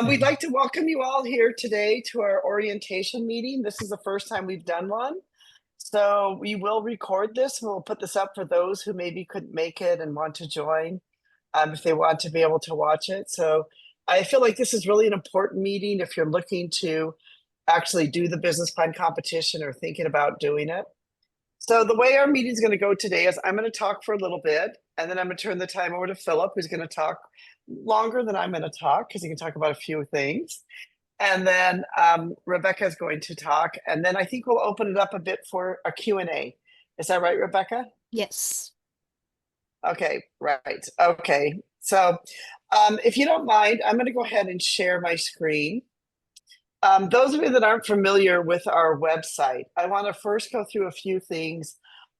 We'd like to welcome you all here today to our orientation meeting. This is the first time we've done one. So we will record this. We'll put this up for those who maybe couldn't make it and want to join, if they want to be able to watch it. So I feel like this is really an important meeting if you're looking to actually do the business plan competition or thinking about doing it. So the way our meeting is going to go today is I'm going to talk for a little bit, and then I'm going to turn the time over to Phillip, who's going to talk longer than I'm going to talk because he can talk about a few things. And then Rebecca is going to talk, and then I think we'll open it up a bit for a Q&A. Is that right, Rebecca? Yes. Okay, right. Okay. So if you don't mind, I'm going to go ahead and share my screen. Those of you that aren't familiar with our website, I want to first go through a few things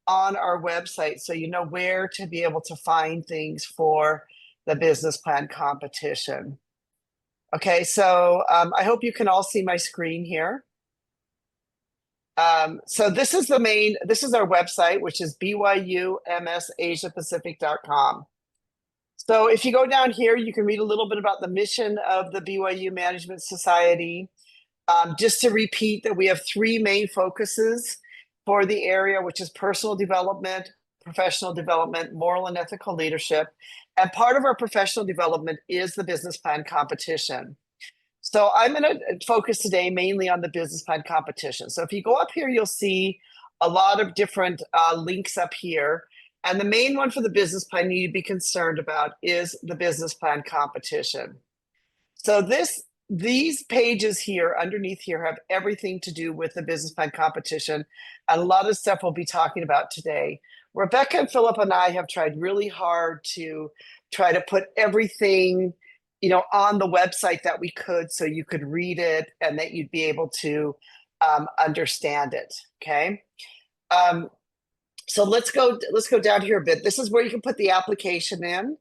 on our website so you know where to be able to find things for the business plan competition. Okay, so I hope you can all see my screen here. So this is our website, which is BYUMSAsiaPacific.com. So if you go down here, you can read a little bit about the mission of the BYU Management Society. Just to repeat that we have three main focuses for the area, which is personal development, professional development, moral and ethical leadership. And part of our professional development is the business plan competition. So I'm going to focus today mainly on the business plan competition. So if you go up here, you'll see a lot of different links up here. And the main one for the business plan you need to be concerned about is the business plan competition. So these pages here underneath here have everything to do with the business plan competition. And a lot of stuff we'll be talking about today. Rebecca and Phillip and I have tried really hard to try to put everything, on the website that we could, so you could read it and that you'd be able to understand it. Okay. So let's go down here a bit. This is where you can put the application in.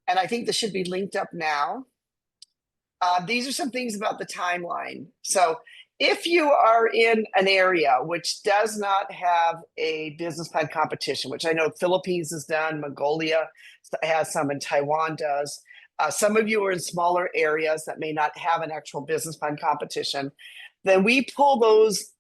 And I think this should be linked up now. These are some things about the timeline. So if you are in an area which does not have a business plan competition, which I know Philippines has done, Mongolia has some, and Taiwan does. Some of you are in smaller areas that may not have an actual business plan competition. Then we pull those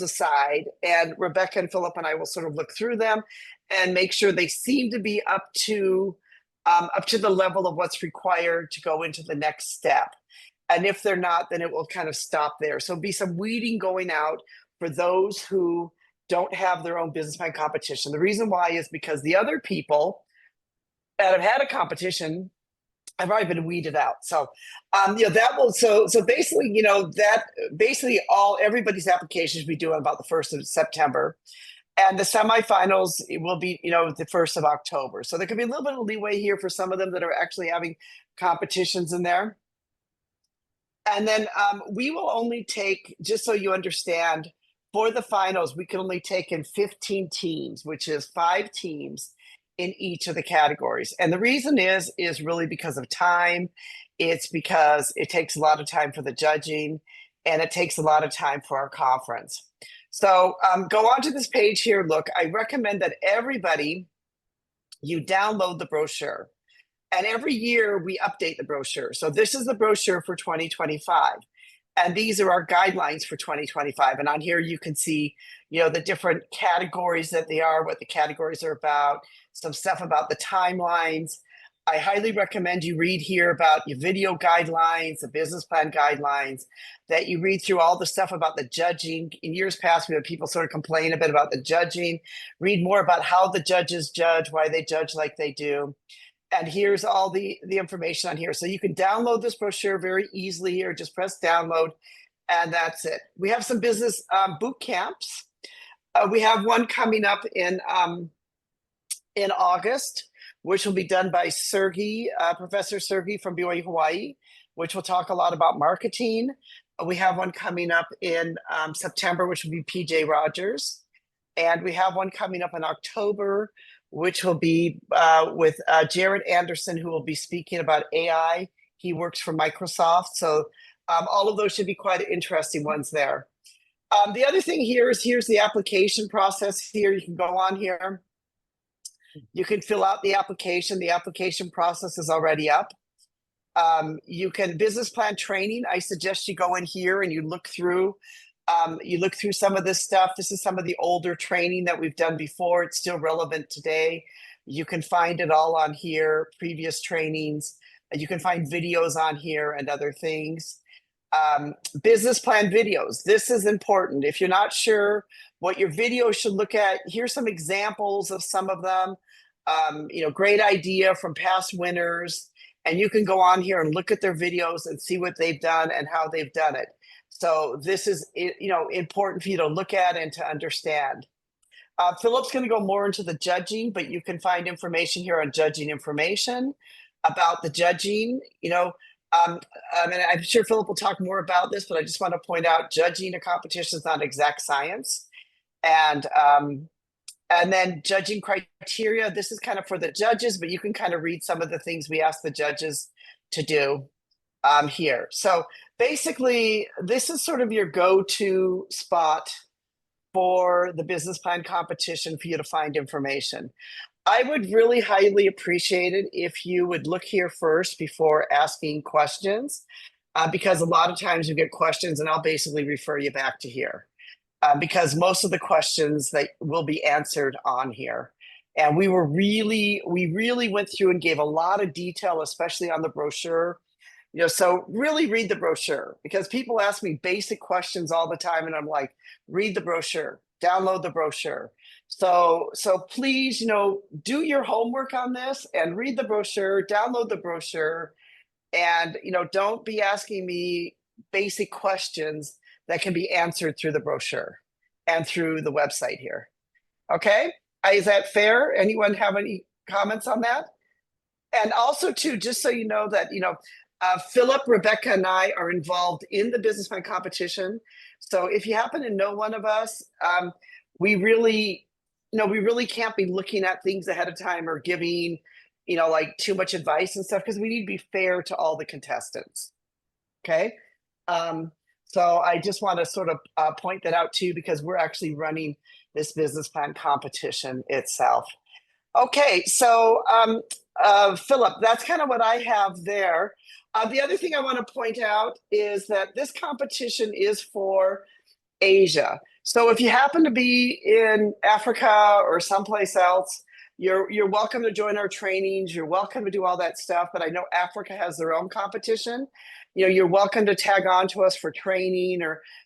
aside, and Rebecca and Phillip and I will sort of look through them and make sure they seem to be up to the level of what's required to go into the next step. And if they're not, then it will kind of stop there. So be some weeding going out for those who don't have their own business plan competition. The reason why is because the other people that have had a competition have already been weeded out. So basically everybody's applications we do on about the 1st of September. And the semifinals will be, the 1st of October. So there could be a little bit of leeway here for some of them that are actually having competitions in there. And then we will only take, just so you understand, for the finals, we can only take in 15 teams, which is 5 teams in each of the categories. And the reason is really because of time. It's because it takes a lot of time for the judging, and it takes a lot of time for our conference. So go onto this page here. Look, I recommend that everybody, you download the brochure. And every year we update the brochure. So this is the brochure for 2025. And these are our guidelines for 2025. And on here you can see, the different categories that they are, what the categories are about, some stuff about the timelines. I highly recommend you read here about your video guidelines, the business plan guidelines, that you read through all the stuff about the judging. In years past, we had people sort of complain a bit about the judging. Read more about how the judges judge, why they judge like they do. And here's all the information on here. So you can download this brochure very easily here. Just press download, and that's it. We have some business boot camps. We have one coming up in August, which will be done by Professor Sergey from BYU Hawaii, which will talk a lot about marketing. We have one coming up in September, which will be PJ Rogers. And we have one coming up in October, which will be with Jared Anderson, who will be speaking about AI. He works for Microsoft. So all of those should be quite interesting ones there. The other thing here is here's the application process here. You can go on here. You can fill out the application. The application process is already up. You can business plan training. I suggest you go in here and you look through some of this stuff. This is some of the older training that we've done before. It's still relevant today. You can find it all on here, previous trainings. You can find videos on here and other things. Business plan videos. This is important. If you're not sure what your video should look at, here's some examples of some of them. Great idea from past winners. And you can go on here and look at their videos and see what they've done and how they've done it. So this is, important for you to look at and to understand. Philip's going to go more into the judging, but you can find information here on judging information about the judging. I'm sure Philip will talk more about this, but I just want to point out judging a competition is not exact science. And then judging criteria, this is kind of for the judges, but you can kind of read some of the things we ask the judges to do here. So basically, this is sort of your go-to spot for the business plan competition for you to find information. I would really highly appreciate it if you would look here first before asking questions, because a lot of times you get questions and I'll basically refer you back to here. Because most of the questions that will be answered on here. And we really went through and gave a lot of detail, especially on the brochure. So really read the brochure, because people ask me basic questions all the time. And I'm like, read the brochure, download the brochure. So please, do your homework on this and read the brochure, download the brochure. And, don't be asking me basic questions that can be answered through the brochure and through the website here. Okay, is that fair? Anyone have any comments on that? And also too, just so you know that, Philip, Rebecca, and I are involved in the business plan competition. So if you happen to know one of us, we really can't be looking at things ahead of time or giving, like too much advice and stuff, because we need to be fair to all the contestants. Okay. So I just want to sort of point that out too, because we're actually running this business plan competition itself. Okay, so Philip, that's kind of what I have there. The other thing I want to point out is that this competition is for Asia. So if you happen to be in Africa or someplace else, you're welcome to join our trainings. You're welcome to do all that stuff. But I know Africa has their own competition. You're welcome to tag on to us for training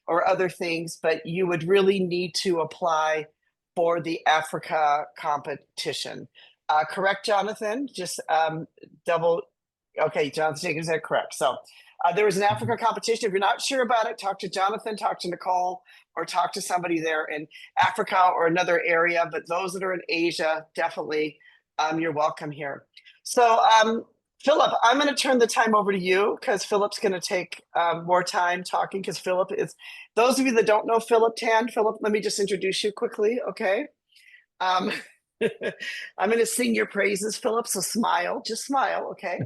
or other things, but you would really need to apply for the Africa competition. Correct, Jonathan? Just double. Okay, Jonathan, is that correct? So there was an Africa competition. If you're not sure about it, talk to Jonathan, talk to Nicole, or talk to somebody there in Africa or another area. But those that are in Asia, definitely, you're welcome here. So Philip, I'm going to turn the time over to you, because Philip's going to take more time talking, because Philip is, those of you that don't know Phillip Tan, Philip, let me just introduce you quickly, okay? I'm going to sing your praises, Philip, so smile, just smile, okay?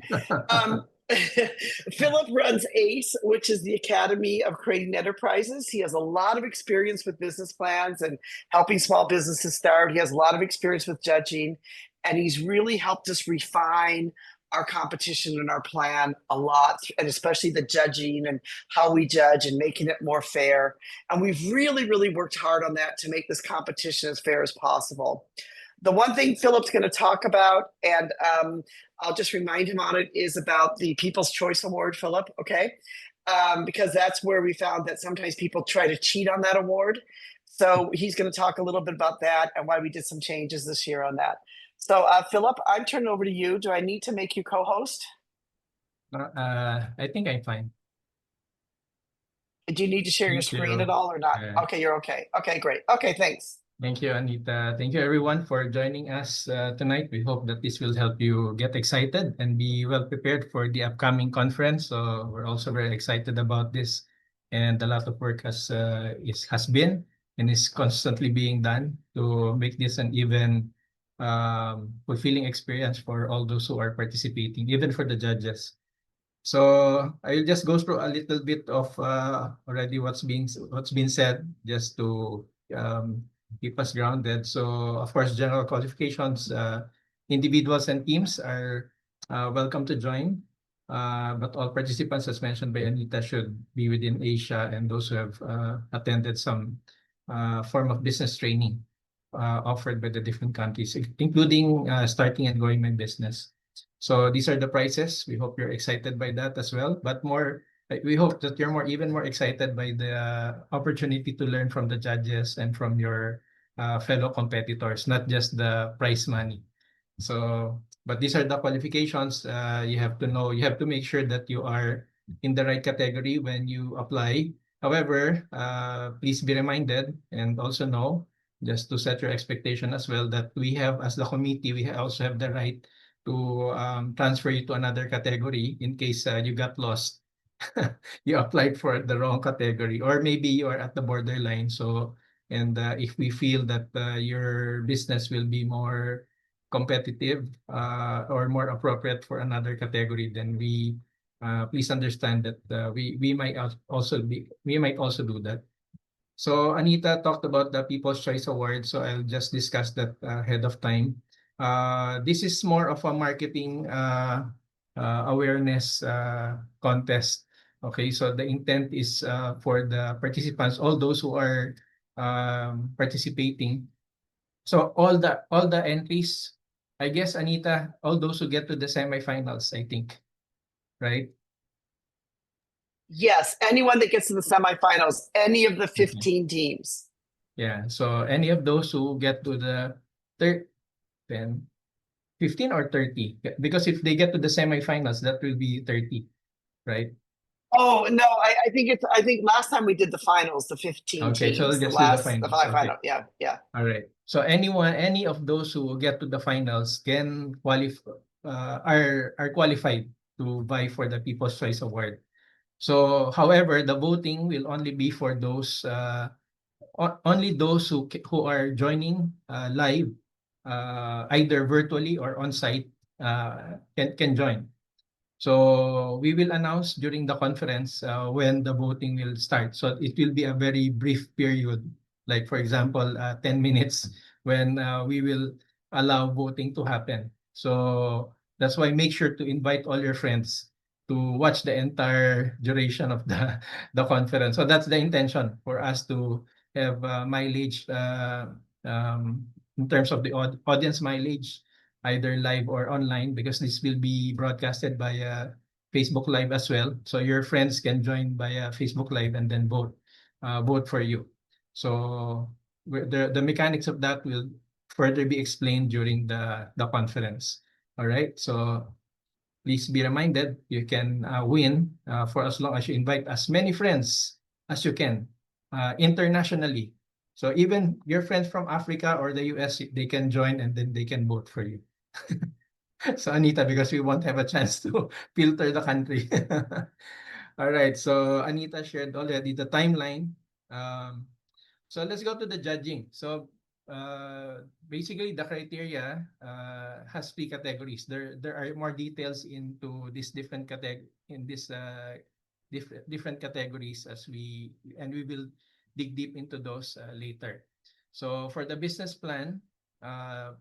Philip runs ACE, which is the Academy of Creating Enterprises. He has a lot of experience with business plans and helping small businesses start. He has a lot of experience with judging, and he's really helped us refine our competition and our plan a lot, and especially the judging and how we judge and making it more fair. And we've really worked hard on that to make this competition as fair as possible. The one thing Philip's going to talk about, and I'll just remind him on it, is about the People's Choice Award, Philip, okay? Because that's where we found that sometimes people try to cheat on that award. So he's going to talk a little bit about that and why we did some changes this year on that. So Philip, I'm turning over to you. Do I need to make you co-host? I think I'm fine. Do you need to share your screen at all or not? Okay, you're okay. Okay, great. Okay, thanks. Thank you, Anita. Thank you, everyone, for joining us tonight. We hope that this will help you get excited and be well prepared for the upcoming conference. So we're also very excited about this, and a lot of work has been and is constantly being done to make this an even fulfilling experience for all those who are participating, even for the judges. So I'll just go through a little bit of already what's been said, just to keep us grounded. So of course, general qualifications, individuals and teams are welcome to join. but all participants, as mentioned by Anita, should be within Asia, and those who have attended some form of business training offered by the different countries, including starting and growing my business. So these are the prices. We hope you're excited by that as well. But we hope that you're even more excited by the opportunity to learn from the judges and from your fellow competitors, not just the prize money. So, but these are the qualifications. You have to know, you have to make sure that you are in the right category when you apply. However, please be reminded and also know, just to set your expectation as well, that we have, as the committee, we also have the right to transfer you to another category in case you got lost. You applied for the wrong category, or maybe you are at the borderline. So, and if we feel that your business will be more competitive or more appropriate for another category, then we please understand that we might also do that. So Anita talked about the People's Choice Award, so I'll just discuss that ahead of time. This is more of a marketing awareness contest. Okay, so the intent is for the participants, all those who are participating. So all the entries, I guess, Anita, all those who get to the semifinals, I think, right? Yes, anyone that gets to the semifinals, any of the 15 teams. Yeah, so any of those who get to the 10, 15 or 30, because if they get to the semifinals, that will be 30, right? Oh no, I think last time we did the finals, the 15 Okay, so teams, let's just do the the finals. Okay. final. Yeah, yeah. All right. So any of those who get to the finals can qualify, are qualified to vie for the People's Choice Award. So, however, the voting will only be for those only those who are joining live, either virtually or on site, can join. So we will announce during the conference when the voting will start. So it will be a very brief period, like for example, 10 minutes when we will allow voting to happen. So that's why make sure to invite all your friends to watch the entire duration of the conference. So that's the intention, for us to have mileage in terms of the audience mileage, either live or online, because this will be broadcasted by Facebook Live as well. So your friends can join via Facebook Live and then vote for you. So the mechanics of that will further be explained during the conference. All right. So please be reminded, you can win for as long as you invite as many friends as you can internationally. So even your friends from Africa or the US, they can join and then they can vote for you. So Anita, because we won't have a chance to filter the country. All right, so Anita shared already the timeline. So let's go to the judging. So basically the criteria has three categories. There are more details into these different different categories we will dig deep into those later. So for the business plan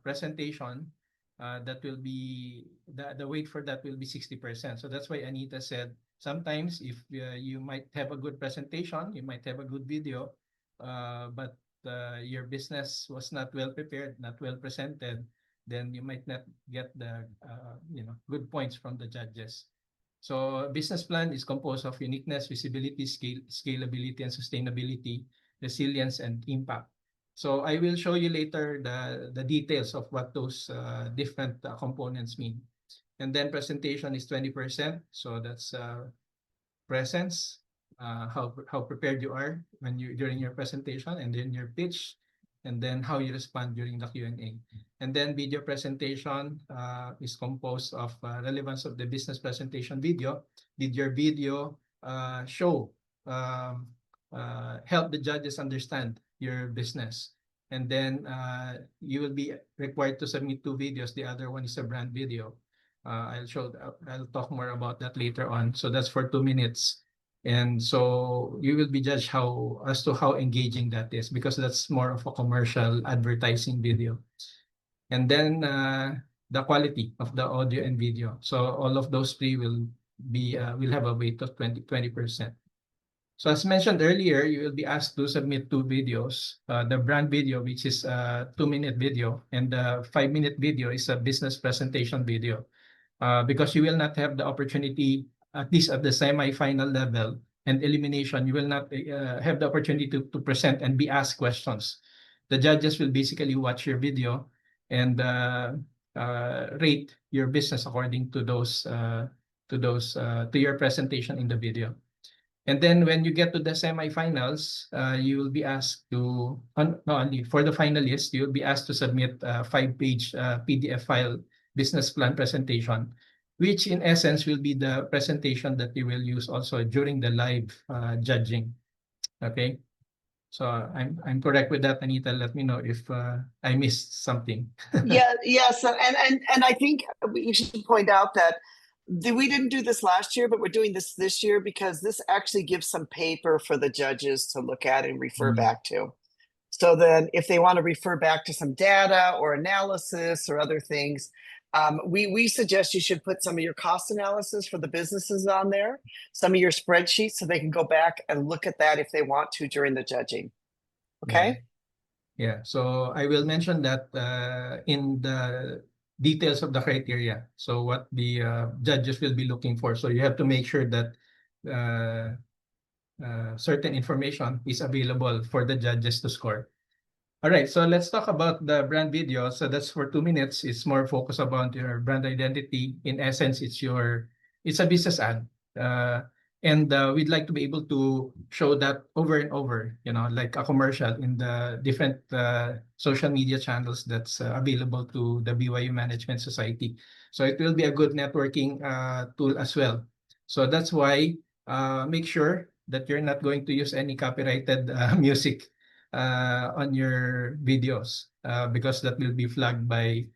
presentation, that will be the weight for that will be 60%. So that's why Anita said sometimes if you might have a good presentation, you might have a good video, but your business was not well prepared, not well presented, then you might not get the good points from the judges. So business plan is composed of uniqueness, visibility, scalability, and sustainability, resilience, and impact. So I will show you later the details of what those different components mean. And then presentation is 20%. So that's presence, how prepared you are during your presentation, and then your pitch, and then how you respond during the Q&A. And then video presentation is composed of relevance of the business presentation video. Did your video show, help the judges understand your business? And then you will be required to submit 2 videos. The other one is a brand video. I'll talk more about that later on. So that's for 2 minutes. And so you will be judged as to how engaging that is, because that's more of a commercial advertising video. And then the quality of the audio and video. So all of those three will will have a weight of 20%. So as mentioned earlier, you will be asked to submit two videos. The brand video, which is a 2-minute video, and the 5-minute video is a business presentation video. Because you will not have the opportunity, at least at the semi-final level and elimination, you will not have the opportunity to present and be asked questions. The judges will basically watch your video and rate your business according to your presentation in the video. And then when you get to the semifinals, you will be asked to, not only for the finalists, you will be asked to submit a 5-page PDF file business plan presentation, which in essence will be the presentation that you will use also during the live judging. Okay, so I'm correct with that, Anita. Let me know if I missed something. Yes, and I think we should point out that we didn't do this last year, but we're doing this year because this actually gives some paper for the judges to look at and refer back to. So then if they want to refer back to some data or analysis or other things, we suggest you should put some of your cost analysis for the businesses on there, some of your spreadsheets, so they can go back and look at that if they want to during the judging. Okay? Yeah, so I will mention that in the details of the criteria. So what the judges will be looking for. So you have to make sure that certain information is available for the judges to score. All right, so let's talk about the brand video. So that's for 2 minutes. It's more focused about your brand identity. In essence, it's a business ad. And we'd like to be able to show that over and over, like a commercial in the different social media channels that's available to the BYU Management Society. So it will be a good networking tool as well. So that's why make sure that you're not going to use any copyrighted music on your videos because that will be flagged by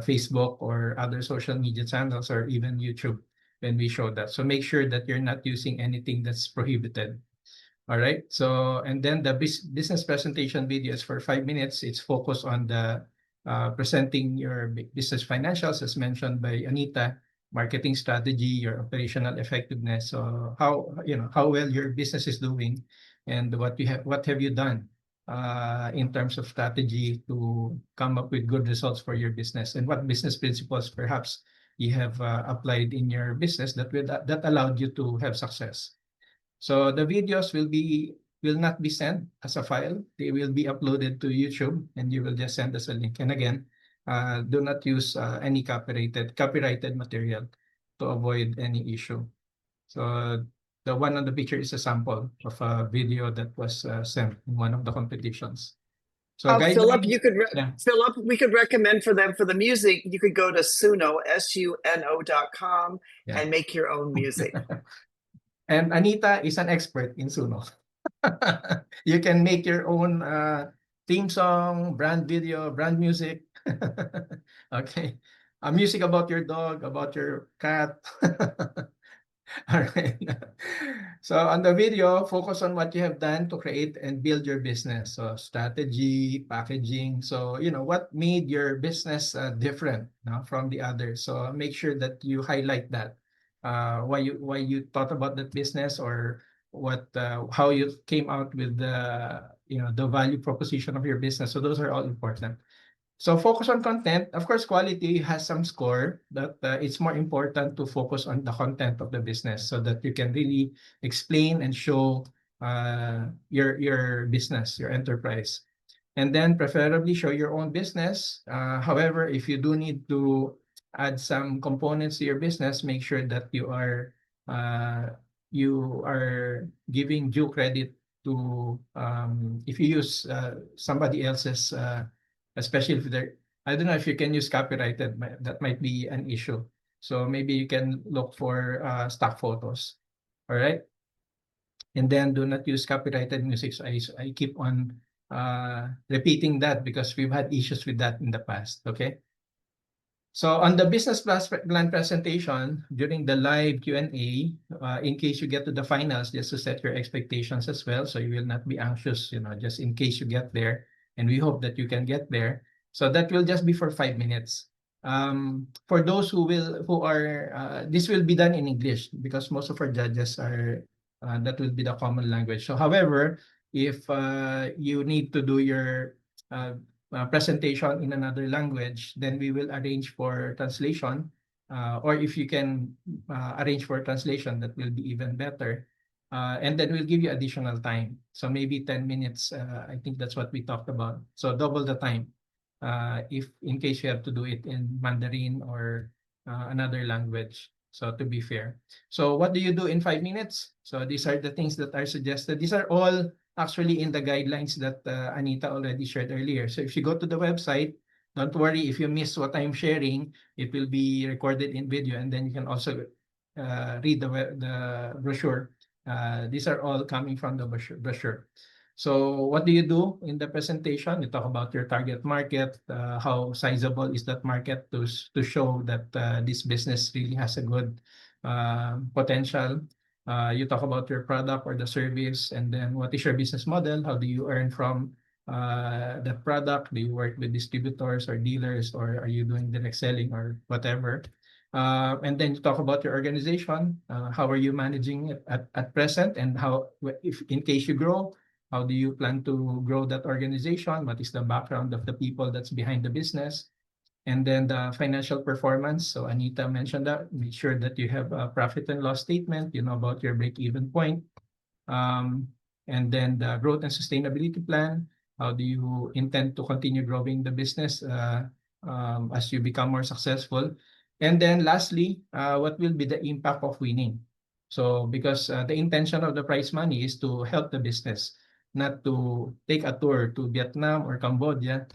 Facebook or other social media channels or even YouTube when we show that. So make sure that you're not using anything that's prohibited. All right. So, and then the business presentation video is for 5 minutes. It's focused on the presenting your business financials, as mentioned by Anita, marketing strategy, your operational effectiveness. So how well your business is doing, and what have you done in terms of strategy to come up with good results for your business, and what business principles perhaps you have applied in your business that allowed you to have success. So the videos will not be sent as a file. They will be uploaded to YouTube, and you will just send us a link. And again, do not use any copyrighted material to avoid any issue. So the one on the picture is a sample of a video that was sent in one of the competitions. So Philip, yeah. Philip, we could recommend for them for the music. You could go to Suno, SUNO.com, and make your own music. And Anita is an expert in Suno. You can make your own theme song, brand video, brand music. Okay. Music about your dog, about your cat. All right. So on the video, focus on what you have done to create and build your business. So strategy, packaging. So, what made your business different from the others. So make sure that you highlight that. Why you thought about that business, or how you came out with the value proposition of your business. So those are all important. So focus on content. Of course, quality has some score, but it's more important to focus on the content of the business so that you can really explain and show your business, your enterprise. And then preferably show your own business. However, if you do need to add some components to your business, make sure that you are giving due credit to if you use somebody else's, especially if I don't know if you can use copyrighted, that might be an issue. So maybe you can look for stock photos. All right. And then do not use copyrighted music. So I keep on repeating that because we've had issues with that in the past. Okay. So on the business plan presentation, during the live Q&A, in case you get to the finals, just to set your expectations as well, so you will not be anxious, just in case you get there, and we hope that you can get there. So that will just be for 5 minutes. For those who are, this will be done in English because most of our judges are, that will be the common language. So, however, if you need to do your presentation in another language, then we will arrange for translation. Or if you can arrange for translation, that will be even better. And then we'll give you additional time. So maybe 10 minutes. I think that's what we talked about. So double the time if in case you have to do it in Mandarin or another language. So to be fair. So what do you do in 5 minutes? So these are the things that are suggested. These are all actually in the guidelines that Anita already shared earlier. So if you go to the website, don't worry if you miss what I'm sharing, it will be recorded in video and then you can also read the brochure. These are all coming from the brochure. So what do you do in the presentation? You talk about your target market, how sizable is that market to show that this business really has a good potential. You talk about your product or the service, and then what is your business model? How do you earn from the product? Do you work with distributors or dealers, or are you doing direct selling or whatever? And then you talk about your organization. How are you managing it at present, and how, if in case you grow, how do you plan to grow that organization? What is the background of the people that's behind the business? And then the financial performance. So Anita mentioned that. Make sure that you have a profit and loss statement. You know about your break-even point. Um, and then the growth and sustainability plan. How do you intend to continue growing the business as you become more successful? And then lastly, what will be the impact of winning? So because the intention of the prize money is to help the business, not to take a tour to Vietnam or Cambodia.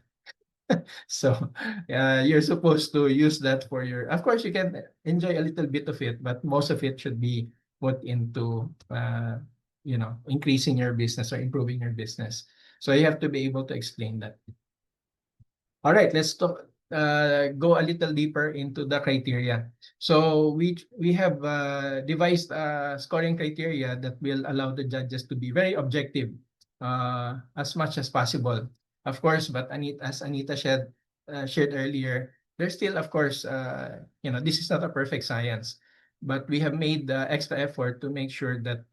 So you're supposed to use that for your, of course, you can enjoy a little bit of it, but most of it should be put into, increasing your business or improving your business. So you have to be able to explain that. All right, let's go a little deeper into the criteria. So we have devised scoring criteria that will allow the judges to be very objective as much as possible. Of course, but as Anita shared earlier, there's still, of course, this is not a perfect science, but we have made the extra effort to make sure that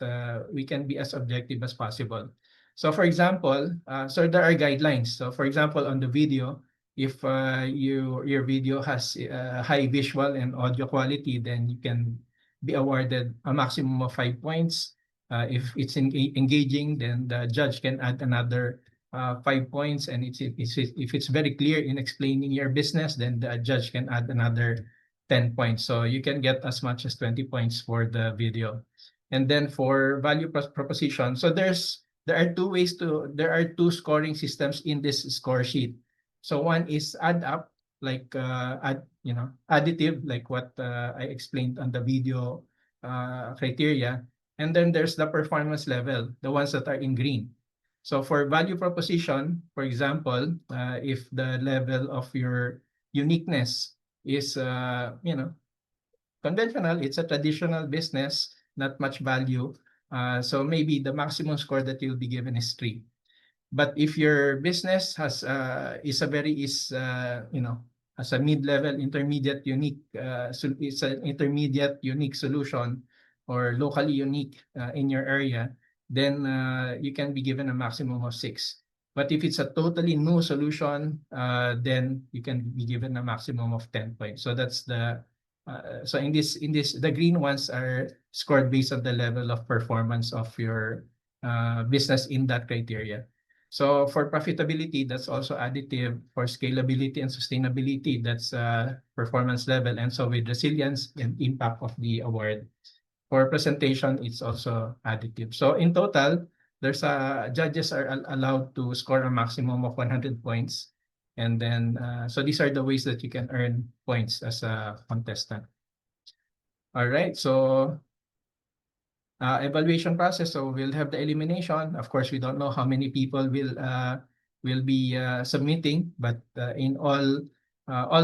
we can be as objective as possible. So for example, so there are guidelines. So for example, on the video, if your video has high visual and audio quality, then you can be awarded a maximum of 5 points. If it's engaging, then the judge can add another 5 points. And if it's very clear in explaining your business, then the judge can add another 10 points. So you can get as much as 20 points for the video. And then for value proposition, so there are two scoring systems in this score sheet. So one is add up, like additive, like what I explained on the video criteria. And then there's the performance level, the ones that are in green. So for value proposition, for example, if the level of your uniqueness is, conventional, it's a traditional business, not much value. So maybe the maximum score that you'll be given is 3. But if your business has has a mid-level, intermediate, unique, it's an intermediate unique solution or locally unique in your area, then you can be given a maximum of 6. But if it's a totally new solution, then you can be given a maximum of 10 points. So that's so in this the green ones are scored based on the level of performance of your business in that criteria. So for profitability, that's also additive. For scalability and sustainability, that's performance level. And so with resilience and impact of the award. For presentation, it's also additive. So in total, judges are allowed to score a maximum of 100 points. And then, so these are the ways that you can earn points as a contestant. All right, so evaluation process. So we'll have the elimination. Of course, we don't know how many people will be submitting, but in all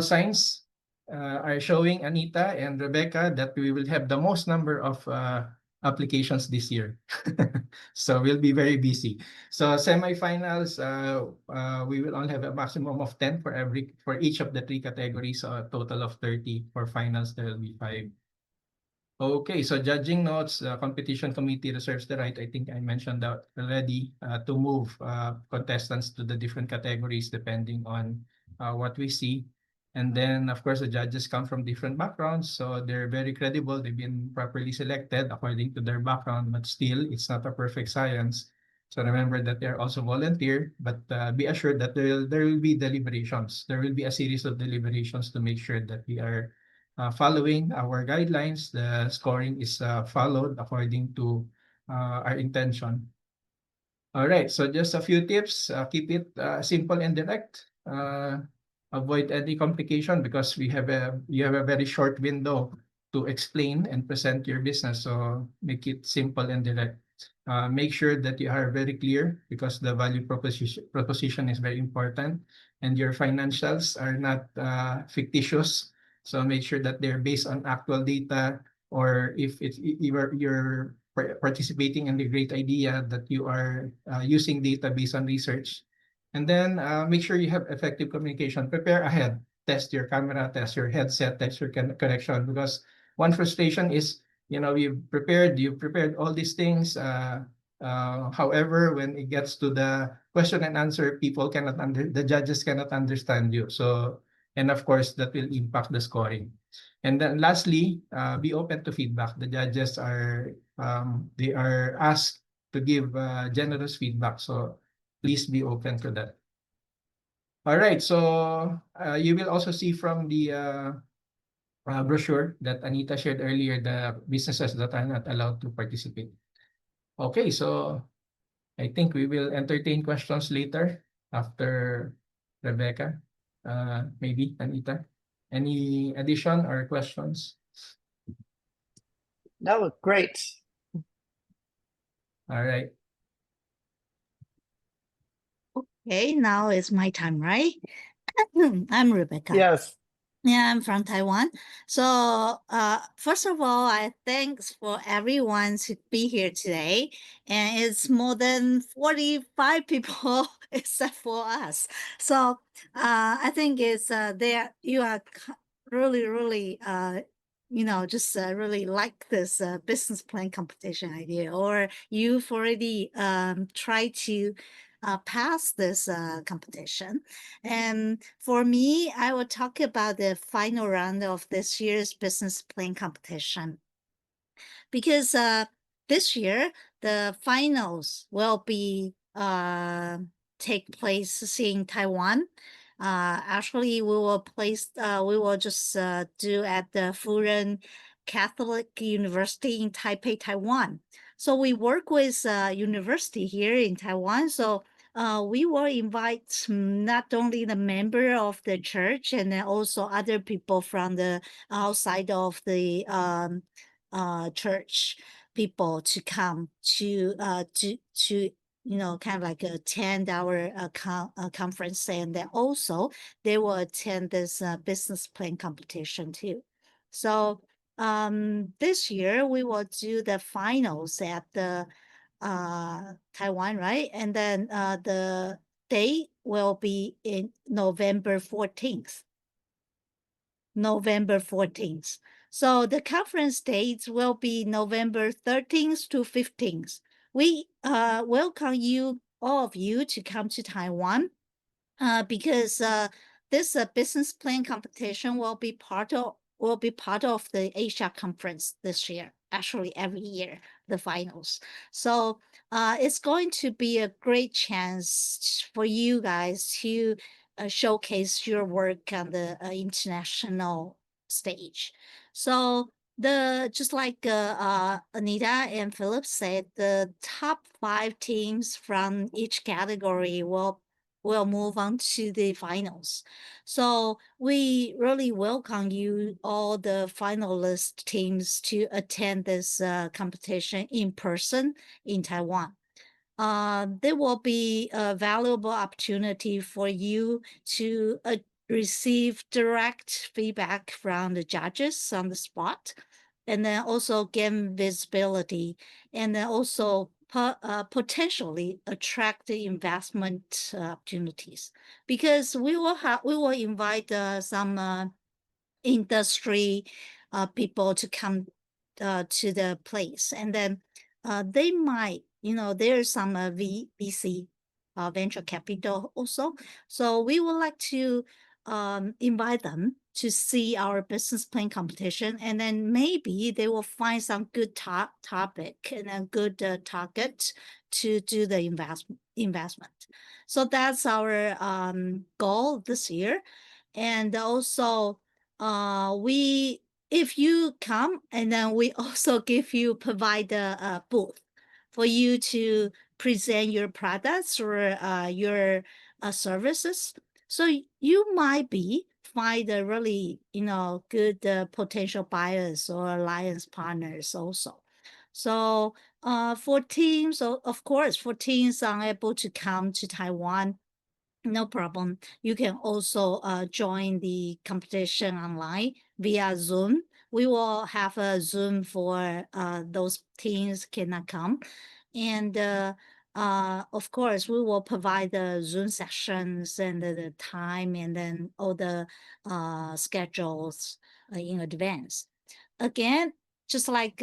signs are showing, Anita and Rebecca, that we will have the most number of applications this year. So we'll be very busy. So semifinals, we will only have a maximum of 10 for each of the three categories, so a total of 30. For finals, there will be 5. Okay, so judging notes, competition committee reserves the right, I think I mentioned that already, to move contestants to the different categories depending on what we see. And then, of course, the judges come from different backgrounds, so they're very credible. They've been properly selected according to their background, but still, it's not a perfect science. So remember that they're also volunteer, but be assured that there will be deliberations. There will be a series of deliberations to make sure that we are following our guidelines. The scoring is followed according to our intention. All right, so just a few tips. Keep it simple and direct. Avoid any complication because you have a very short window to explain and present your business. So make it simple and direct. Make sure that you are very clear because the value proposition is very important, and your financials are not fictitious. So make sure that they're based on actual data, or if you're participating in the great idea that you are using data based on research. And then make sure you have effective communication. Prepare ahead. Test your camera, test your headset, test your connection. Because one frustration is, you prepared all these things. However, when it gets to the question and answer, the judges cannot understand you. So, and of course, that will impact the scoring. And then lastly, be open to feedback. The judges they are asked to give generous feedback. So please be open to that. All right. So you will also see from the brochure that Anita shared earlier the businesses that are not allowed to participate. Okay. So I think we will entertain questions later after Rebecca. Maybe Anita. Any addition or questions? No, great. All right. Okay, now it's my time, right? I'm Rebecca. Yes. Yeah, I'm from Taiwan. So, first of all, I thanks for everyone to be here today. And it's more than 45 people except for us. So, I think it's there. You are really, really, just really like this business plan competition idea, or you've already tried to pass this competition. And for me, I will talk about the final round of this year's business plan competition. Because this year, the finals will be take place in Taiwan. Actually, we will just do at the Furen Catholic University in Taipei, Taiwan. So we work with university here in Taiwan. So we will invite not only the member of the church and then also other people from the outside of the church people to come to kind of like attend our conference, and then also they will attend this business plan competition too. So this year we will do the finals at the Taiwan, right? And then the date will be in November 14th. November 14th. So the conference dates will be November 13th to 15th. We welcome you, all of you, to come to Taiwan because this business plan competition will be part of the Asia conference this year. Actually, every year the finals. So it's going to be a great chance for you guys to showcase your work on the international stage. So just like Anita and Phillip said, the top 5 teams from each category will move on to the finals. So we really welcome you, all the finalist teams, to attend this competition in person in Taiwan. There will be a valuable opportunity for you to receive direct feedback from the judges on the spot. and then also gain visibility, and then also potentially attract the investment opportunities, because we will invite some industry people to come to the place, and then they might, there's some VC venture capital also, so we would like to invite them to see our business plan competition, and then maybe they will find some good topic and a good target to do the investment. So that's our goal this year. And also we if you come, and then we also provide a booth for you to present your products or your services. So you might find a really good potential buyers or alliance partners also. So for teams, of course, for teams unable to come to Taiwan, no problem. You can also join the competition online via Zoom. We will have a Zoom for those teams cannot come. And of course, we will provide the Zoom sessions and the time, and then all the schedules in advance. Again, just like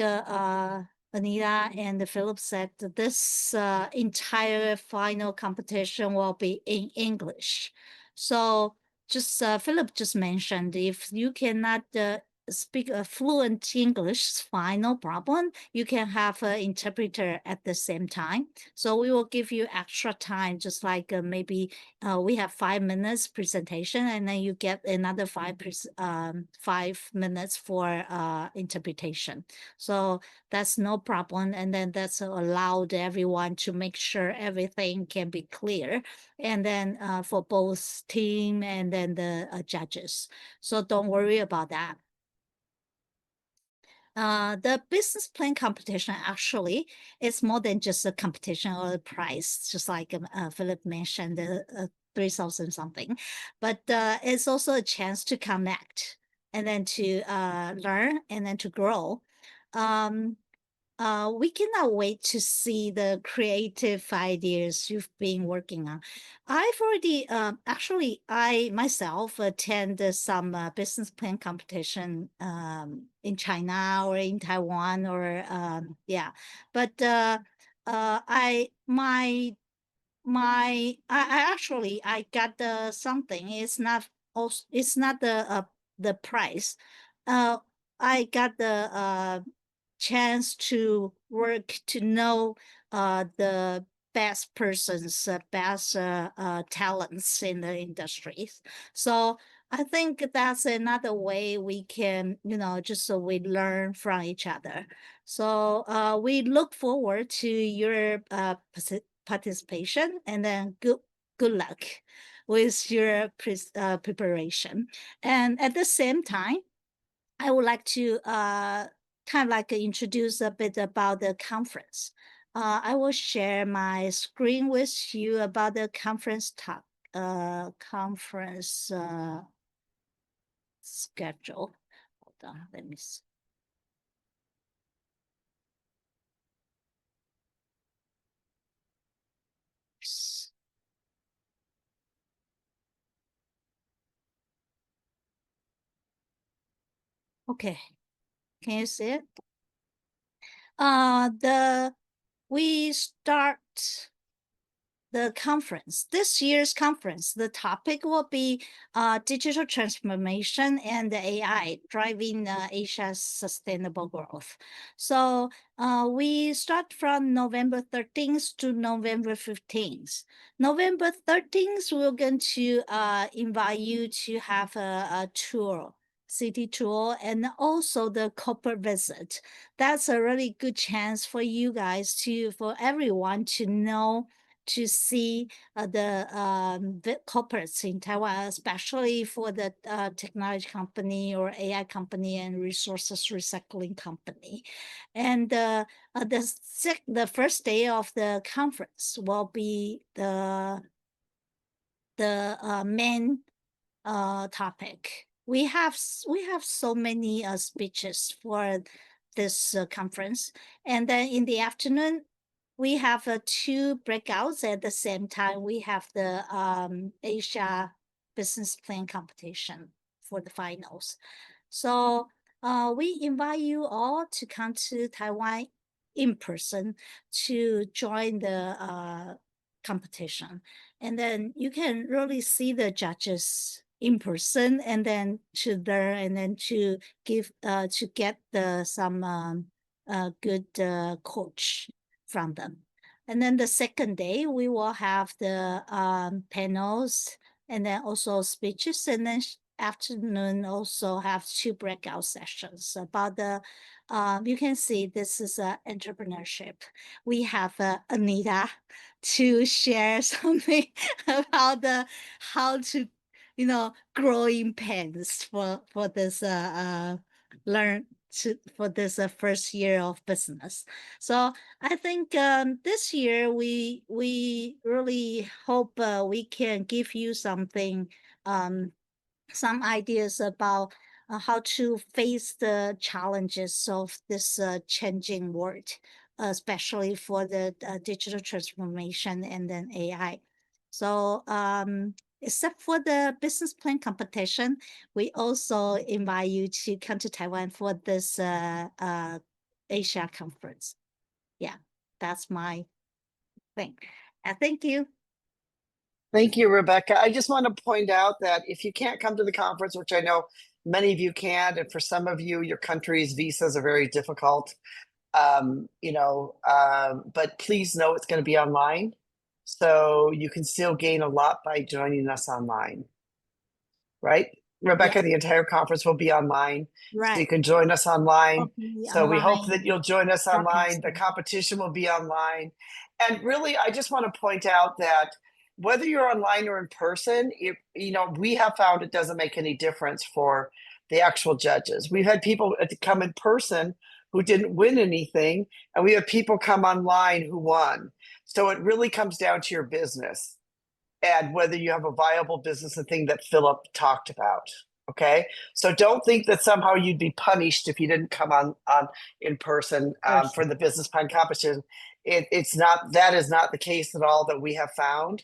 Anita and Philip said, this entire final competition will be in English. So just Philip just mentioned, if you cannot speak a fluent English, fine, no problem. You can have an interpreter at the same time. So we will give you extra time, just like maybe we have 5 minutes presentation, and then you get another 5 minutes for interpretation. So that's no problem. And then that's allowed everyone to make sure everything can be clear. And then for both team and then the judges. So don't worry about that. The business plan competition actually is more than just a competition or a prize, just like Philip mentioned, 3,000 something. But it's also a chance to connect, and then to learn, and then to grow. We cannot wait to see the creative ideas you've been working on. I've already, actually, I myself attend some business plan competition in China or in Taiwan, or yeah. But I got the something. It's not also, it's not the price. I got the chance to work to know the best persons, best talents in the industries. So I think that's another way we can, just so we learn from each other. So we look forward to your participation, and then good luck with your preparation. And at the same time, I would like to kind of like introduce a bit about the conference. I will share my screen with you about the conference schedule. Hold on, let me see. Okay, can you see it? We start the conference, this year's conference. The topic will be digital transformation and AI driving Asia's sustainable growth. So we start from November 13th to November 15th. November 13th, we're going to invite you to have a tour, city tour, and also the corporate visit. That's a really good chance for you guys for everyone to know, to see the corporates in Taiwan, especially for the technology company or AI company and resources recycling company. And the first day of the conference will be the main topic. We have so many speeches for this conference. And then in the afternoon, we have 2 breakouts at the same time. We have the Asia Business Plan competition for the finals. So we invite you all to come to Taiwan in person to join the competition. And then you can really see the judges in person, and then to learn, and then to give to get some good coach from them. And then the second day we will have the panels, and then also speeches, and then afternoon also have 2 breakout sessions about the you can see this is entrepreneurship. We have Anita to share something about the how to growing pains for this learn to for this first year of business. So I think this year we really hope we can give you something, some ideas about how to face the challenges of this changing world, especially for the digital transformation and then AI. So except for the business plan competition, we also invite you to come to Taiwan for this Asia conference. Yeah, that's my thing. Thank you. Thank you, Rebecca. I just want to point out that if you can't come to the conference, which I know many of you can, and for some of you, your country's visas are very difficult, but please know it's going to be online. So you can still gain a lot by joining us online, right? Rebecca, the entire conference will be online. Right. So you can join us online. Okay, So we hope online that you'll join us online. The broadcasting. competition will be online. And really, I just want to point out that whether you're online or in person, we have found it doesn't make any difference for the actual judges. We've had people come in person who didn't win anything, and we have people come online who won. So it really comes down to your business and whether you have a viable business, the thing that Phillip talked about. Okay, so don't think that somehow you'd be punished if you didn't come on in person for the business plan competition. It's not, that is not the case at all that we have found.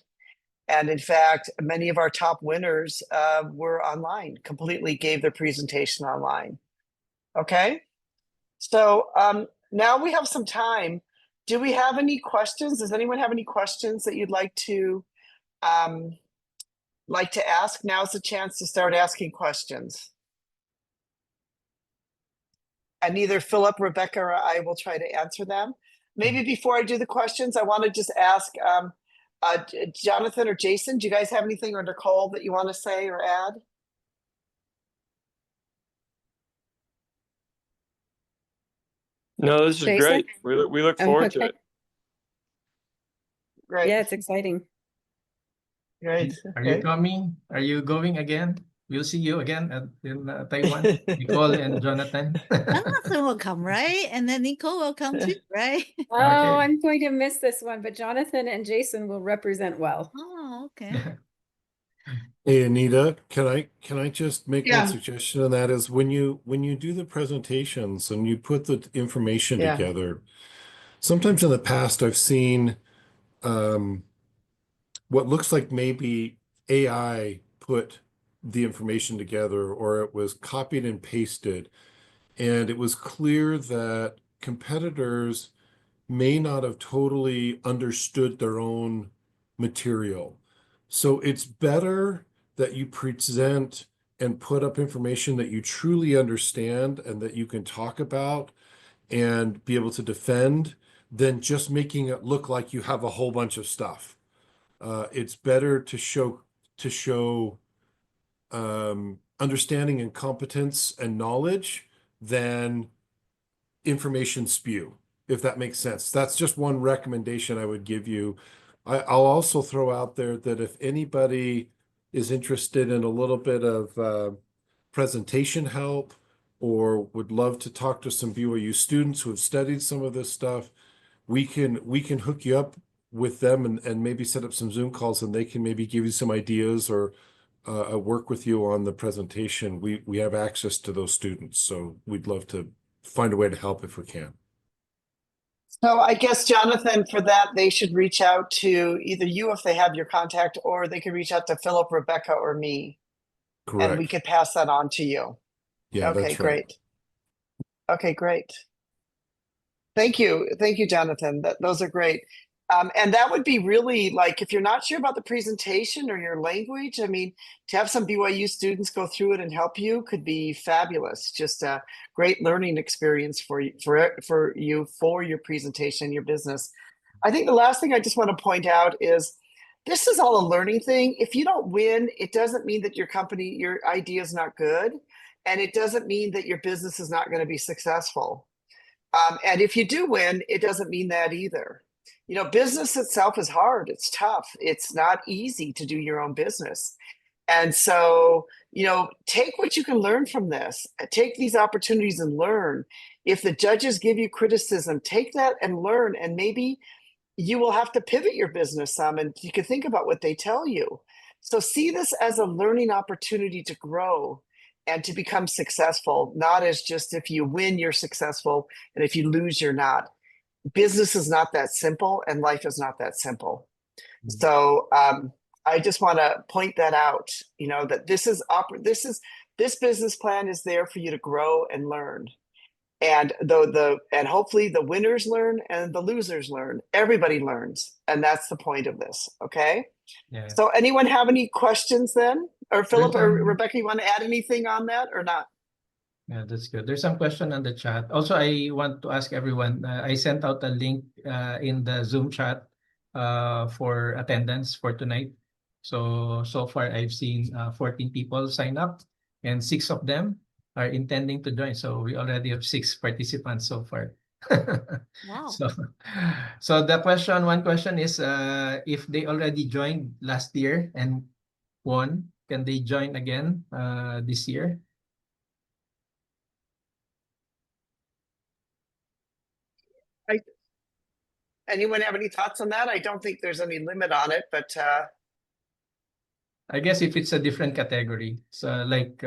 And in fact, many of our top winners were online, completely gave their presentation online. Okay, so now we have some time. Do we have any questions? Does anyone have any questions that you'd like to ask? Now's the chance to start asking questions. And either Phillip, Rebecca, or I will try to answer them. Maybe before I do the questions, I want to just ask Jonathan or Jason, do you guys have anything, or Nicole, that you want to say or add? No, this is Jason? great. We look forward to it. Great. Yeah, it's exciting. Great. Are you coming? Are you going again? We'll see you again in Taiwan. Nicole and Jonathan. Jonathan will come, right? And then Nicole will come too, right? Oh, Okay. I'm going to miss this one, but Jonathan and Jason will represent well. Oh, okay. Hey Anita, can I just make Yeah. one suggestion? And that is when you do the presentations and you put the information Yeah. together, sometimes in the past I've seen what looks like maybe AI put the information together, or it was copied and pasted, and it was clear that competitors may not have totally understood their own material. So it's better that you present and put up information that you truly understand and that you can talk about and be able to defend than just making it look like you have a whole bunch of stuff. It's better to show understanding and competence and knowledge than information spew, if that makes sense. That's just one recommendation I would give you. I'll also throw out there that if anybody is interested in a little bit of presentation help, or would love to talk to some BYU students who have studied some of this stuff, we can hook you up with them and maybe set up some Zoom calls, and they can maybe give you some ideas or work with you on the presentation. We have access to those students, so we'd love to find a way to help if we can. So I guess, Jonathan, for that, they should reach out to either you if they have your contact, or they could reach out to Philip, Rebecca, or me, and we Correct. could pass that on to you. Yeah, Okay, that's right. great. Okay, great. Thank you. Thank you, Jonathan. Those are great. And that would be really like, if you're not sure about the presentation or your language, I mean, to have some BYU students go through it and help you could be fabulous. Just a great learning experience for you, for your presentation, your business. I think the last thing I just want to point out is this is all a learning thing. If you don't win, it doesn't mean that your company, your idea is not good. And it doesn't mean that your business is not going to be successful. And if you do win, it doesn't mean that either. You know, business itself is hard. It's tough. It's not easy to do your own business. And so, you know, take what you can learn from this. Take these opportunities and learn. If the judges give you criticism, take that and learn. And maybe you will have to pivot your business some, and you can think about what they tell you. So see this as a learning opportunity to grow and to become successful, not as just if you win, you're successful, and if you lose, you're not. Business is not that simple, and life is not that simple. So I just want to point that out, you know, that this business plan is there for you to grow and learn. And and hopefully the winners learn and the losers learn. Everybody learns. And that's the point of this. Okay. Yeah. So anyone have any questions then? Or Philip or some- Rebecca, you want to add anything on that or not? Yeah, that's good. There's some question on the chat. Also, I want to ask everyone, I sent out a link in the Zoom chat for attendance for tonight. So far I've seen 14 people sign up, and 6 of them are intending to join. So we already have 6 participants so far. Wow. So one question is, if they already joined last year and won, can they join again this year? Anyone have any thoughts on that? I don't think there's any limit on it, but I guess if it's a different category, so like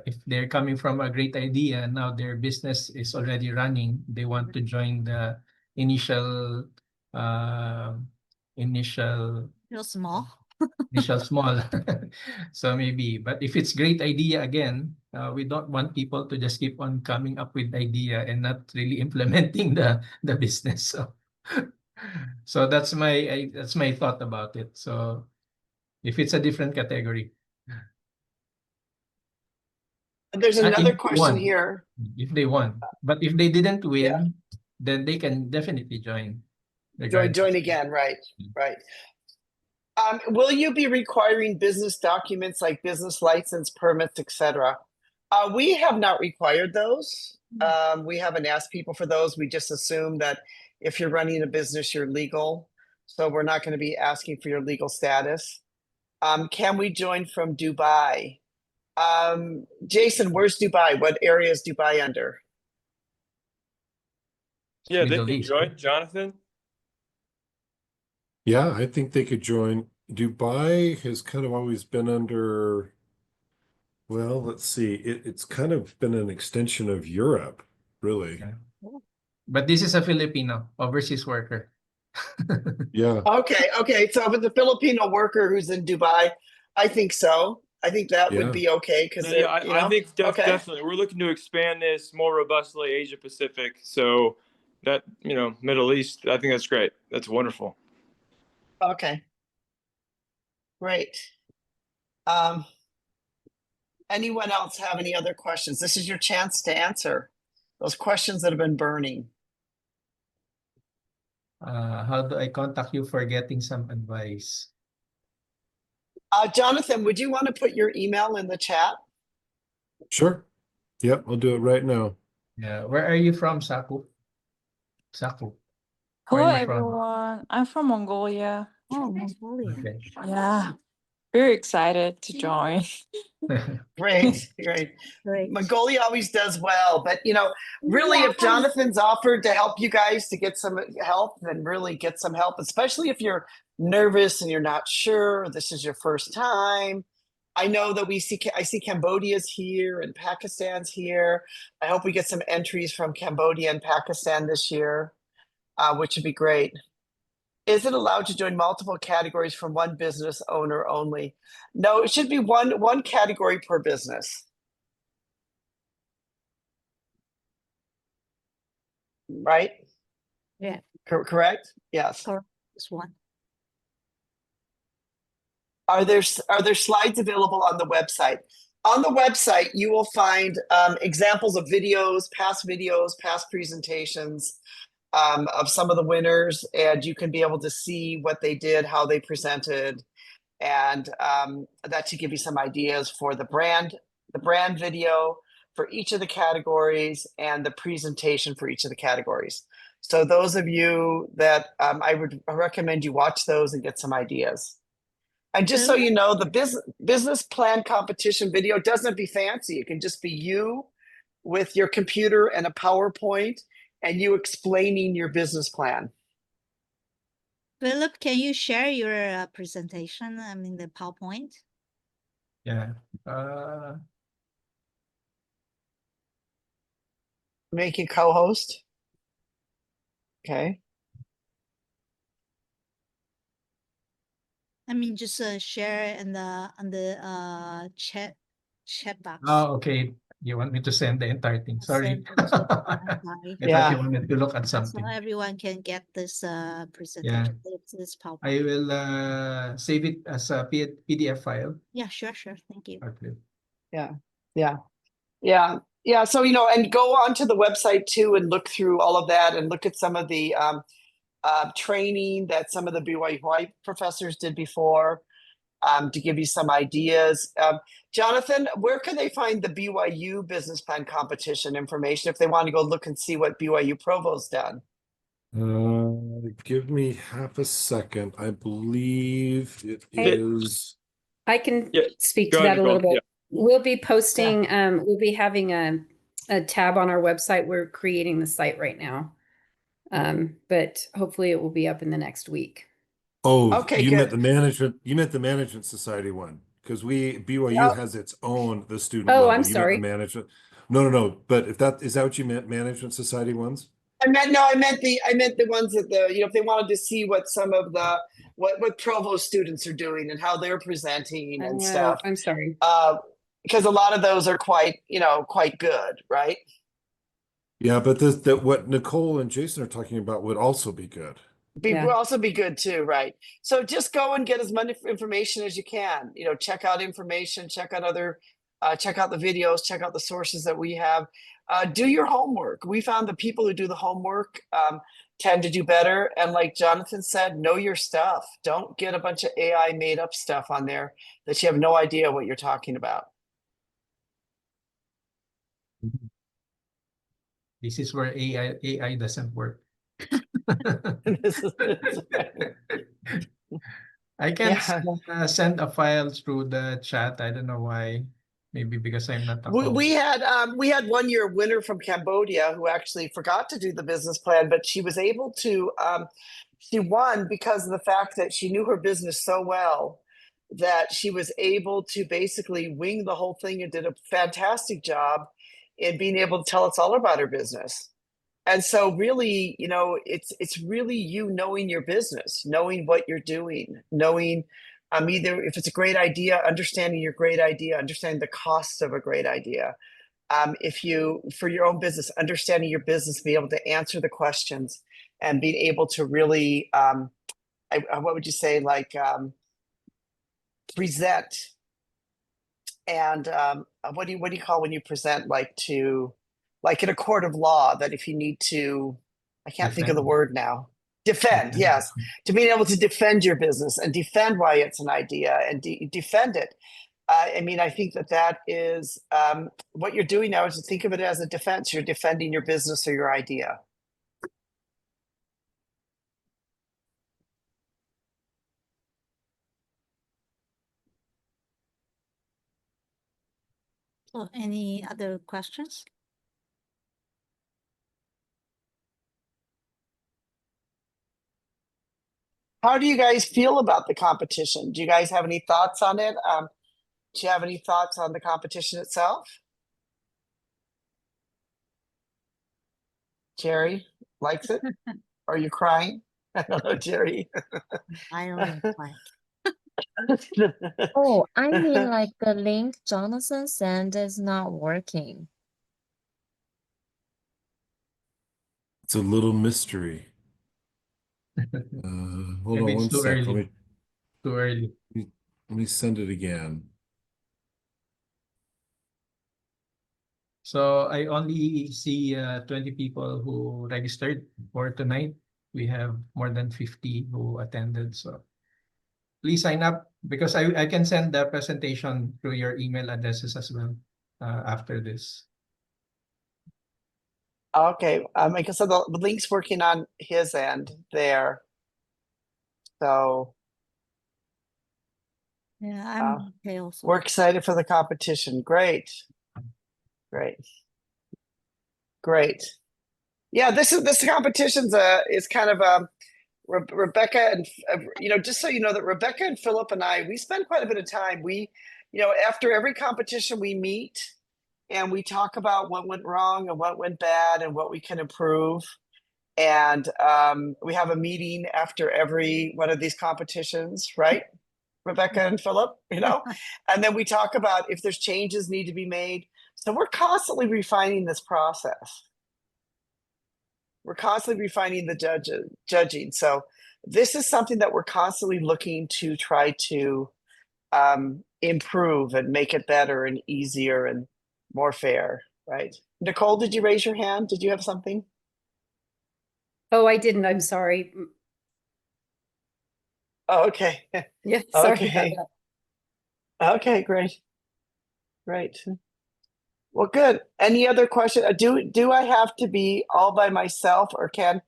if they're coming from a great idea and now their business is already running, they want to join the initial uh, initial Real small. initial small. So maybe, but if it's great idea again, we don't want people to just keep on coming up with idea and not really implementing the business. So that's my thought about it. So if it's a different category. there's And another if they question won, here. if they won. But if they didn't Yeah. win, then they can definitely join. Join again, right? Right. Will you be requiring business documents like business license, permits, etc.? We have not required those. We haven't asked people for those. We just assume that if you're running a business, you're legal. So we're not going to be asking for your legal status. Can we join from Dubai? Jason, where's Dubai? What area is Dubai under? Yeah, they Middle can East. join, Jonathan. Yeah, I think they could join. Dubai has kind of always been under, well, let's see, it's kind of been an extension of Europe, really. Yeah. But this is a Filipino overseas worker. Yeah. Okay. So if it's a Filipino worker who's in Dubai, I think so. I think that would Yeah. be okay because Yeah, I think okay. definitely we're looking to expand this more robustly Asia Pacific. So that, Middle East, I think that's great. That's wonderful. Okay. Great. Anyone else have any other questions? This is your chance to answer those questions that have been burning. How do I contact you for getting some advice? Jonathan, would you want to put your email in the chat? Sure. Yep, I'll do it right now. Yeah. Where are you from, Saku? Saku. Hello, Where are you from? everyone. I'm from Mongolia. Oh, Mongolia. Okay. Yeah, very excited to join. Great. Great. Mongolia always does well, but really, if Jonathan's offered to help you guys to get some help, then really get some help, especially if you're nervous and you're not sure, this is your first time. I know that I see Cambodia's here and Pakistan's here. I hope we get some entries from Cambodia and Pakistan this year, which would be great. Is it allowed to join multiple categories from one business owner only? No, it should be one category per business. Right? Yeah. Correct? Yes. Correct. This one. Are there slides available on the website? On the website, you will find examples of videos, past presentations of some of the winners, and you can be able to see what they did, how they presented, and that should give you some ideas for the brand video for each of the categories and the presentation for each of the categories. So those of you that I would recommend you watch those and get some ideas. And just so you know, the business plan competition video doesn't be fancy. It can just be you with your computer and a PowerPoint and you explaining your business plan. Philip, can you share your presentation? I mean, the PowerPoint. Yeah. Make you co-host. Okay. I mean, just share in the chat box. Oh, okay. You want me to send the entire thing? Sorry. Send it to- I Yeah. thought you wanted to look at So something. everyone can get this presentation. This PowerPoint. I will save it as a PDF file. Yeah, sure. Thank you. Okay. Yeah. So, and go onto the website too and look through all of that and look at some of the training that some of the BYU professors did before to give you some ideas. Jonathan, where can they find the BYU business plan competition information if they want to go look and see what BYU Provo's done? Give me half a second. I believe it Hey. is. I can Yeah, speak go to ahead, that a little Nicole. bit. We'll be posting, we'll be having a tab on our website. We're creating the site right now. But hopefully it will be up in the next week. Oh, Okay, you good. meant the management society one, because BYU has its own, the student Oh, level. I'm You meant the sorry. management. No. But is that what you meant, management society ones? I meant the ones that if they wanted to see what some of the what Provo students are doing and how they're presenting and stuff. I'm sorry. Because a lot of those are quite good, right? Yeah, but that what Nicole and Jason are talking about would also be good. Yeah. Will also be good too, right? So just go and get as much information as you can. Check out information, check out check out the videos, check out the sources that we have. Do your homework. We found the people who do the homework tend to do better. And like Jonathan said, know your stuff. Don't get a bunch of AI made up stuff on there that you have no idea what you're talking about. This is where AI doesn't work. I can't send a file through the chat. I don't know why. Maybe because I'm not a host. We had one year winner from Cambodia who actually forgot to do the business plan, but she was able to. She won because of the fact that she knew her business so well that she was able to basically wing the whole thing and did a fantastic job in being able to tell us all about her business. And so really, it's really you knowing your business, knowing what you're doing, knowing either if it's a great idea, understanding your great idea, understanding the costs of a great idea. If you, for your own business, understanding your business, be able to answer the questions and being able to really, what would you say, like present and what do you call when you present like in a court of law, that if you need to, I can't think of the word now. Defend, yes. To being able to defend your business and defend why it's an idea and defend it. I think that is what you're doing now is to think of it as a defense. You're defending your business or your idea. So any other questions? How do you guys feel about the competition? Do you guys have any thoughts on it? Do you have any thoughts on the competition itself? Jerry likes it? Are you crying? I don't know, Jerry. I don't like. Oh, I mean, like the link Jonathan sent is not working. It's a little mystery. Hold Maybe on it's one too sec. early. Too early. Let me send it again. So I only see 20 people who registered for tonight. We have more than 50 who attended. So please sign up because I can send the presentation through your email addresses as well after this. Okay, I guess the link's working on his end there. So Yeah, I'm okay also. we're excited for the competition. Great. Great. Great. Yeah, this competition's is kind of Rebecca and just so you know that Rebecca and Phillip and I, we spend quite a bit of time. We, after every competition we meet and we talk about what went wrong and what went bad and what we can improve. And we have a meeting after every one of these competitions, right? Rebecca and Phillip, and then we talk about if there's changes need to be made. So we're constantly refining this process. We're constantly refining the judging. So this is something that we're constantly looking to try to improve and make it better and easier and more fair, right? Nicole, did you raise your hand? Did you have something? Oh, I didn't. I'm sorry. Oh, okay. Yeah, sorry about Okay. that. Okay, great. Great. Well, good. Any other question? Do I have to be all by myself or can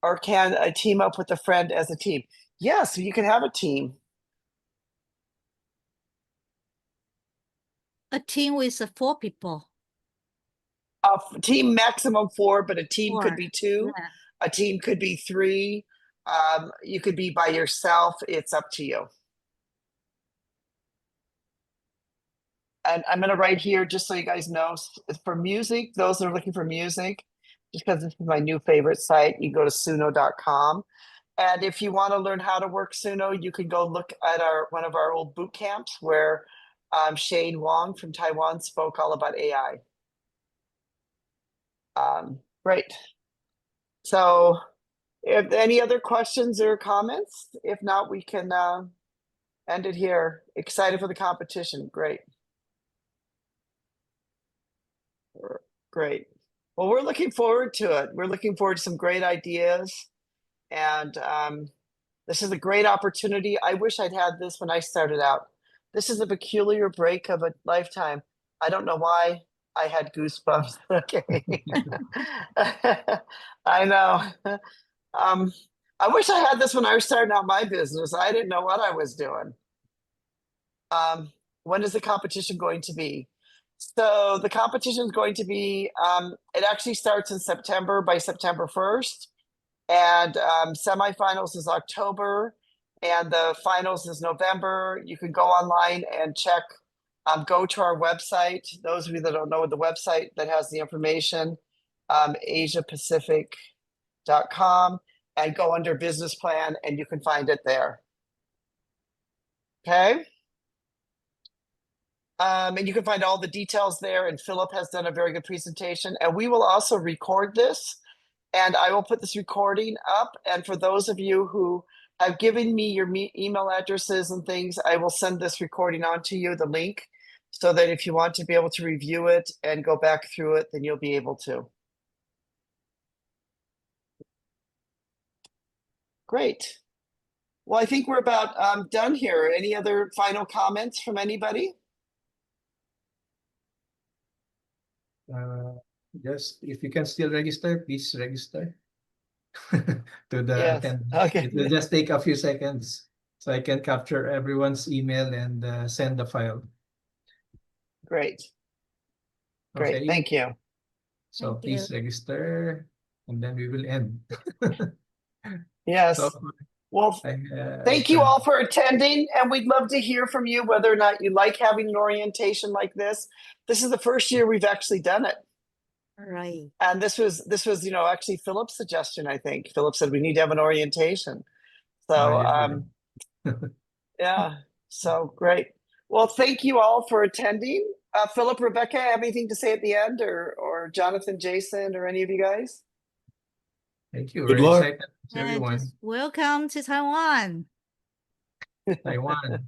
I team up with a friend as a team? Yes, you can have a team. A team with 4 people. A team maximum 4, but a team could 4. be 2. Yeah. A team could be 3. You could be by yourself. It's up to you. And I'm going to write here, just so you guys know, for music, those that are looking for music, just because this is my new favorite site, you go to suno.com. And if you want to learn how to work Suno, you can go look at one of our old boot camps where Shane Wong from Taiwan spoke all about AI. Great. So if any other questions or comments, if not, we can end it here. Excited for the competition. Great. Great. Well, we're looking forward to it. We're looking forward to some great ideas. And this is a great opportunity. I wish I'd had this when I started out. This is a peculiar break of a lifetime. I don't know why I had goosebumps. Okay. I know. I wish I had this when I was starting out my business. I didn't know what I was doing. When is the competition going to be? So the competition is going to be, it actually starts in September by September 1st. And semifinals is October. And the finals is November. You can go online and check, go to our website. Those of you that don't know the website that has the information, asiapacific.com, and go under business plan and you can find it there. Okay. And you can find all the details there. And Phillip has done a very good presentation. And we will also record this. And I will put this recording up. And for those of you who have given me your email addresses and things, I will send this recording on to you, the link, so that if you want to be able to review it and go back through it, then you'll be able to. Great. Well, I think we're about done here. Any other final comments from anybody? Just if you can still register, please register to the Yes. attendance. Okay. It will just take a few seconds so I can capture everyone's email and send the file. Great. Great. Okay. Thank you. So Thank please you. register and then we will end. Yes. So Well, I thank you also- all for attending, and we'd love to hear from you whether or not you like having an orientation like this. This is the first year we've actually done it. Right. And this was, actually Philip's suggestion, I think. Philip said we need to have an orientation. So, yeah, so great. Well, thank you all for attending. Philip, Rebecca, have anything to say at the end, or Jonathan, Jason, or any of you guys? Thank you. Good We're luck. excited. to And everyone. just welcome to Taiwan. Taiwan.